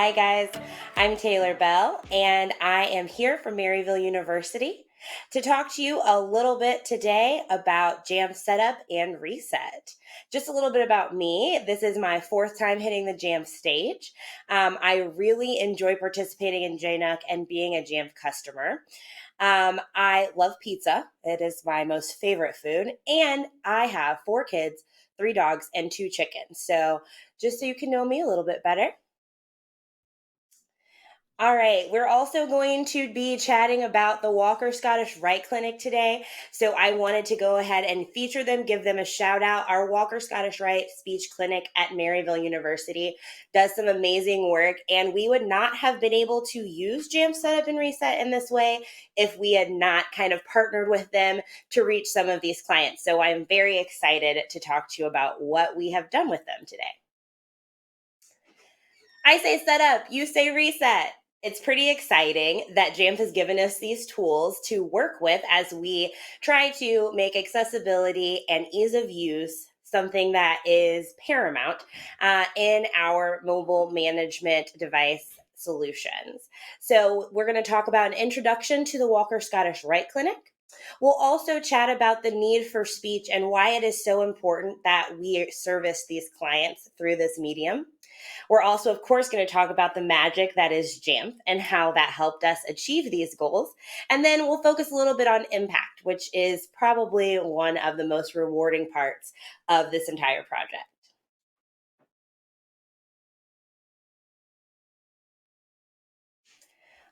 Hi guys, I'm Taylor Bell and I am here from Maryville University to talk to you a little bit today about Jamf setup and reset. Just a little bit about me. This is my fourth time hitting the Jamf stage. I really enjoy participating in JNUC and being a Jamf customer. I love pizza. It is my most favorite food. And I have 4 kids, 3 dogs, and 2 chickens. So just so you can know me a little bit better. All right, we're also going to be chatting about the Walker Scottish Rite Clinic today. So I wanted to go ahead and feature them, give them a shout out. Our Walker Scottish Rite Speech Clinic at Maryville University does some amazing work, and we would not have been able to use Jamf Setup and Reset in this way if we had not kind of partnered with them to reach some of these clients. So I'm very excited to talk to you about what we have done with them today. I say setup, you say reset. It's pretty exciting that Jamf has given us these tools to work with as we try to make accessibility and ease of use something that is paramount in our mobile management device solutions. So we're going to talk about an introduction to the Walker Scottish Rite Clinic. We'll also chat about the need for speech and why it is so important that we service these clients through this medium. We're also, of course, going to talk about the magic that is Jamf and how that helped us achieve these goals. And then we'll focus a little bit on impact, which is probably one of the most rewarding parts of this entire project.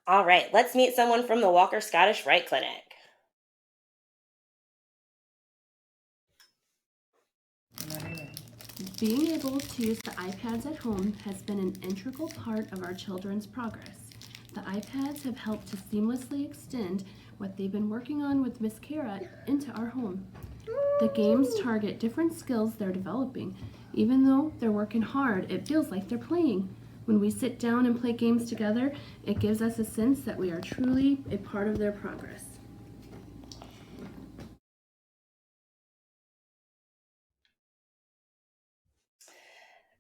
All right, let's meet someone from the Walker Scottish Rite Clinic. Being able to use the iPads at home has been an integral part of our children's progress. The iPads have helped to seamlessly extend what they've been working on with Miss Kara into our home. The games target different skills they're developing. Even though they're working hard, it feels like they're playing. When we sit down and play games together, it gives us a sense that we are truly a part of their progress.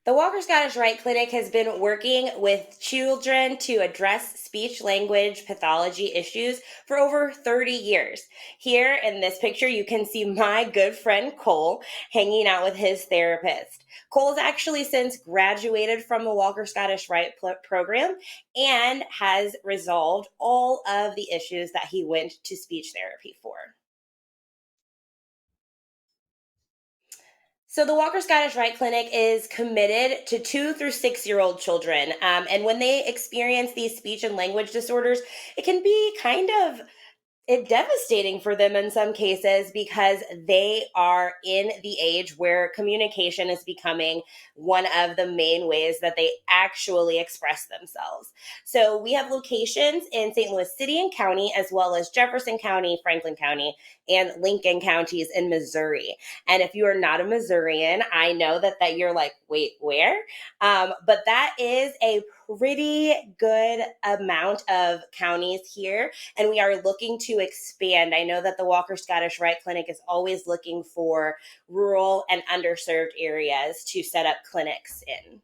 The Walker Scottish Rite Clinic has been working with children to address speech language pathology issues for over 30 years. Here in this picture, you can see my good friend Cole hanging out with his therapist. Cole's actually since graduated from the Walker Scottish Rite program and has resolved all of the issues that he went to speech therapy for. So the Walker Scottish Rite Clinic is committed to 2 through 6-year-old children. And when they experience these speech and language disorders, it can be kind of devastating for them in some cases because they are in the age where communication is becoming one of the main ways that they actually express themselves. So we have locations in St. Louis City and County, as well as Jefferson County, Franklin County, and Lincoln counties in Missouri. And if you are not a Missourian, I know that you're like, wait, where? But that is a pretty good amount of counties here, and we are looking to expand. I know that the Walker Scottish Rite Clinic is always looking for rural and underserved areas to set up clinics in.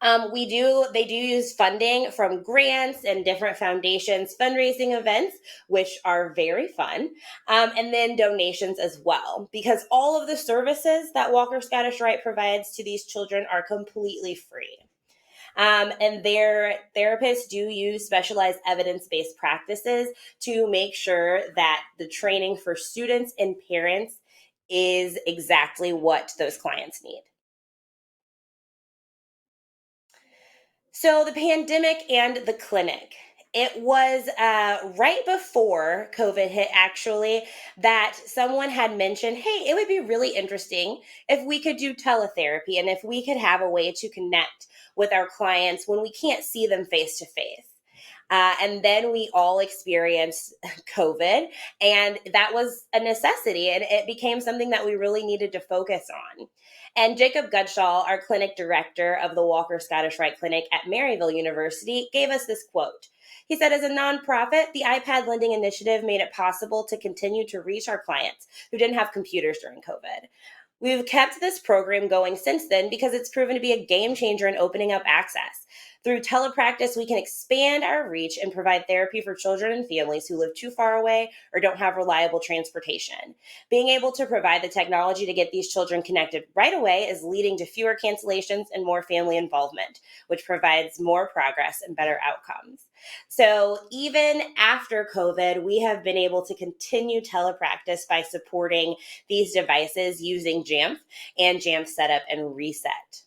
They do use funding from grants and different foundations, fundraising events, which are very fun, and then donations as well, because all of the services that Walker Scottish Rite provides to these children are completely free. And their therapists do use specialized evidence-based practices to make sure that the training for students and parents is exactly what those clients need. So the pandemic and the clinic. It was right before COVID hit, actually, that someone had mentioned, hey, it would be really interesting if we could do teletherapy and if we could have a way to connect with our clients when we can't see them face to face. And then we all experienced COVID, and that was a necessity, and it became something that we really needed to focus on. And Jacob Gutschall, our clinic director of the Walker Scottish Rite Clinic at Maryville University, gave us this quote. He said, as a nonprofit, the iPad Lending Initiative made it possible to continue to reach our clients who didn't have computers during COVID. We've kept this program going since then because it's proven to be a game changer in opening up access. Through telepractice, we can expand our reach and provide therapy for children and families who live too far away or don't have reliable transportation. Being able to provide the technology to get these children connected right away is leading to fewer cancellations and more family involvement, which provides more progress and better outcomes. So, even after COVID, we have been able to continue telepractice by supporting these devices using Jamf and Jamf Setup and Reset.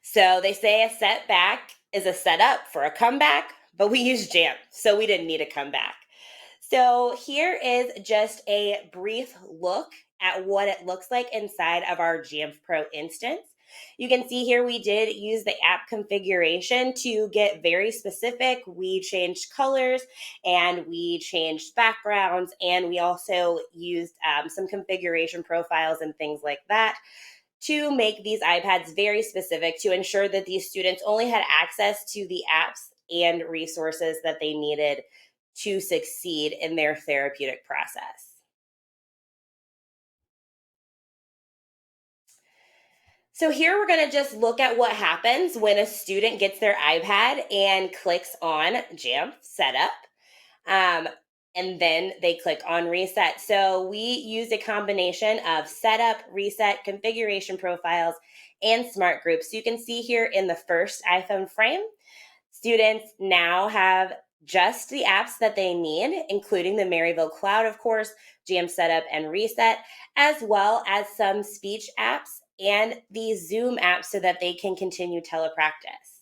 So they say a setback is a setup for a comeback, but we use Jamf, so we didn't need a comeback. So here is just a brief look at what it looks like inside of our Jamf Pro instance. You can see here we did use the app configuration to get very specific. We changed colors and we changed backgrounds, and we also used some configuration profiles and things like that to make these iPads very specific to ensure that these students only had access to the apps and resources that they needed to succeed in their therapeutic process. So here we're going to just look at what happens when a student gets their iPad and clicks on Jamf Setup. Um, and then they click on reset. So we use a combination of setup, reset, configuration profiles, and smart groups. So you can see here in the first iPhone frame, students now have just the apps that they need, including the Maryville Cloud, of course, Jamf Setup and Reset, as well as some speech apps and the Zoom app so that they can continue telepractice.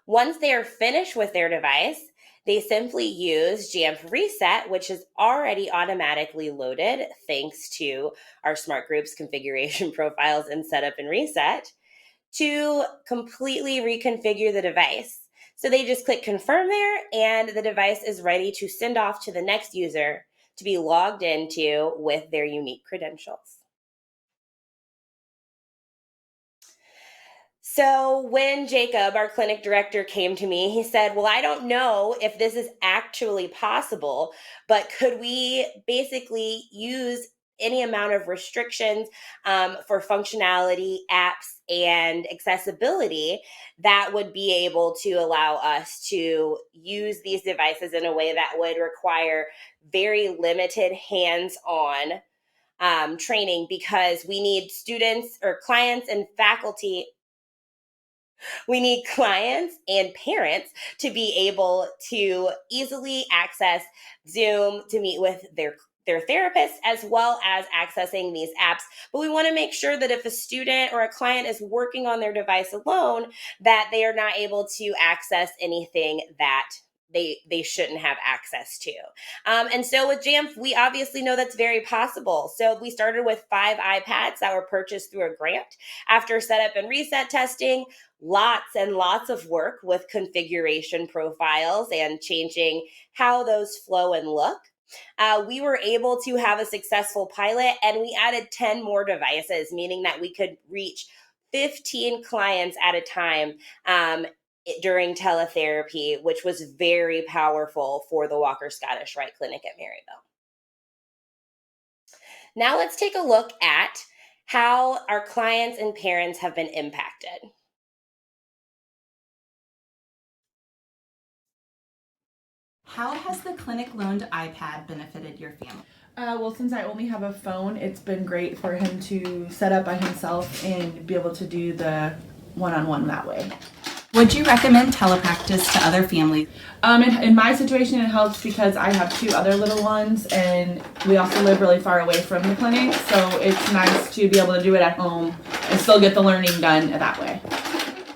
Once they are finished with their device, they simply use Jamf Reset, which is already automatically loaded thanks to our smart groups, configuration profiles, and setup and reset, to completely reconfigure the device. So they just click confirm there, and the device is ready to send off to the next user to be logged into with their unique credentials. So when Jacob, our clinic director, came to me, he said, well, I don't know if this is actually possible, but could we basically use any amount of restrictions for functionality, apps, and accessibility that would be able to allow us to use these devices in a way that would require very limited hands-on training, because we need students or clients and faculty, we need clients and parents to be able to easily access Zoom to meet with their therapists, as well as accessing these apps. But we want to make sure that if a student or a client is working on their device alone, that they are not able to access anything that they shouldn't have access to. And so with Jamf, we obviously know that's very possible. So we started with 5 iPads that were purchased through a grant. After setup and reset testing, lots and lots of work with configuration profiles and changing how those flow and look. We were able to have a successful pilot, and we added 10 more devices, meaning that we could reach 15 clients at a time during teletherapy, which was very powerful for the Walker Scottish Rite Clinic at Maryville. Now let's take a look at how our clients and parents have been impacted. How has the clinic loaned iPad benefited your family? Well, since I only have a phone, it's been great for him to set up by himself and be able to do the one-on-one that way. Would you recommend telepractice to other families? In my situation, it helps because I have 2 other little ones, and we also live really far away from the clinic, so it's nice to be able to do it at home and still get the learning done that way.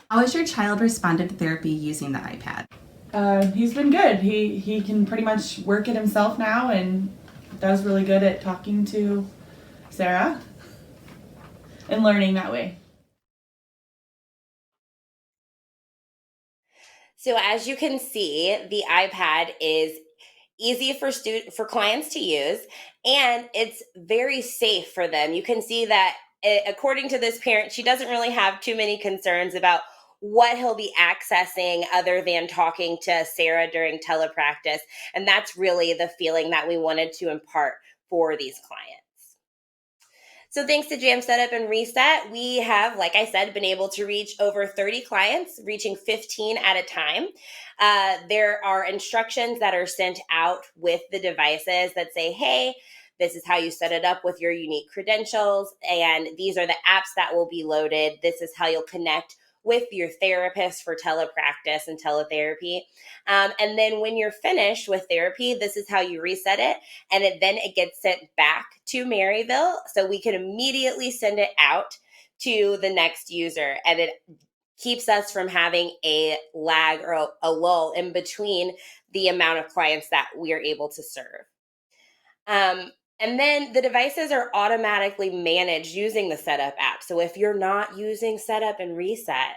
How has your child responded to therapy using the iPad? He's been good. He can pretty much work it himself now and does really good at talking to Sarah and learning that way. So as you can see, the iPad is easy for clients to use, and it's very safe for them. You can see that according to this parent, she doesn't really have too many concerns about what he'll be accessing other than talking to Sarah during telepractice. And that's really the feeling that we wanted to impart for these clients. So thanks to Jamf Setup and Reset, we have, like I said, been able to reach over 30 clients, reaching 15 at a time. There are instructions that are sent out with the devices that say, hey, this is how you set it up with your unique credentials, and these are the apps that will be loaded. This is how you'll connect with your therapist for telepractice and teletherapy. And then when you're finished with therapy, this is how you reset it. And then it gets sent back to Maryville so we can immediately send it out to the next user. And it keeps us from having a lag or a lull in between the amount of clients that we are able to serve. And then the devices are automatically managed using the setup app. So if you're not using setup and reset,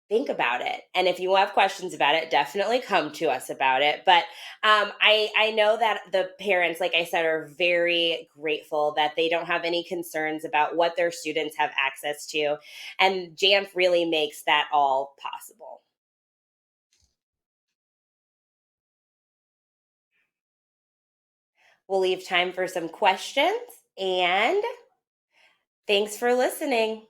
think about it. And if you have questions about it, definitely come to us about it. But I know that the parents, like I said, are very grateful that they don't have any concerns about what their students have access to. And Jamf really makes that all possible. We'll leave time for some questions, and thanks for listening.